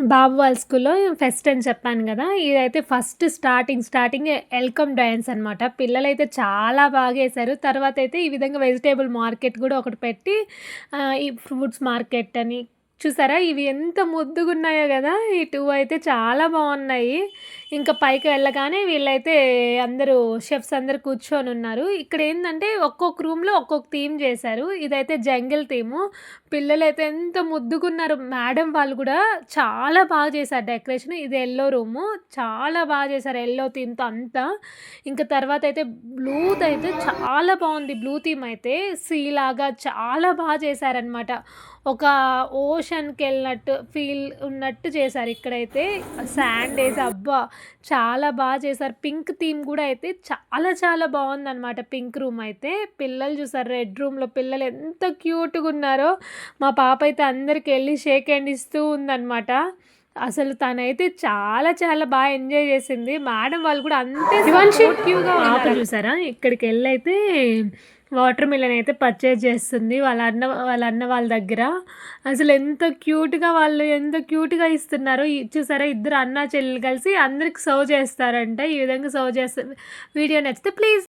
బాబు వాళ్ళ స్కూల్‌లో ఫెస్ట్ అని చెప్పాను గదా! ఇదైతే ఫస్ట్ స్టార్టింగే వెల్కమ్ డాన్స్ అనమాట. పిల్లలైతే చాలా బాగేశారు. తర్వాతయితే ఈ విధంగా వెజిటబుల్ మార్కెట్ గూడా ఒకటి పెట్టి ఈ ఫ్రూట్స్ మార్కెట్ అని చూసారా? ఇవి ఎంత ముద్దుగున్నాయో గదా! ఈ 2 అయితే చాలా బావున్నాయి. ఇంకా పైకి వెళ్ళగానే వీళ్ళైతే అందరూ షెఫ్స్ అందరూ కూర్చొనున్నారు. ఇక్కడేందంటే ఒక్కొక్క రూమ్‌లో ఒక్కొక్క థీమ్ జేశారు. ఇదైతే జంగిల్ థీము. పిల్లలైతే ఎంత ముద్దుగున్నారు. మేడం వాళ్ళు గూడా చాలా బాగా చేశారు డెకరేషన్. ఇది యెల్లో రూము. చాలా బాగా చేశారు యెల్లో థీమ్‌తో అంతా. ఇంక తర్వాతయితే బ్లూదయితే చాలా బావుంది. బ్లూ థీమ్ అయితే సీలాగా చాలా చేశారనమాట. ఒక ఓషన్‌కెళ్ళినట్టు ఫీల్ ఉన్నట్టు చేశారు ఇక్కడైతే. శాండేసి అబ్బా! చాలా చేశారు. పింక్ థీమ్ గూడా అయితే చాలా బావుందనమాట పింక్ రూమ్ అయితే. పిల్లలు చూసారు రెడ్ రూమ్‌లో పిల్లలు ఎంత క్యూట్‌గున్నారో. మా పాప అయితే అందరికెళ్ళి షేక్ హ్యాండ్ ఇస్తూ ఉందనమాట. అసలు తనైతే చాలా ఎంజాయ్ చేసింది. మేడం వాళ్ళు కూడా అంతే సపోర్టివ్‌గా ఉన్నారు. చూసారా ఇక్కడికెళ్ళైతే వాటర్ మిలన్ అయితే పర్చేజ్ చేస్తుంది వాళ్ళ అన్న వాళ్ళ దగ్గర. అసలు ఎంత క్యూట్‌గా ఇస్తున్నారో. చూసారా ఇద్దరు అన్నా చెల్లెలు కలిసి అందరికి సర్వ్ చేస్తారంట. ఈ విధంగా సర్వ్ చేస్తారు. వీడియో నచ్చితే ప్లీజ్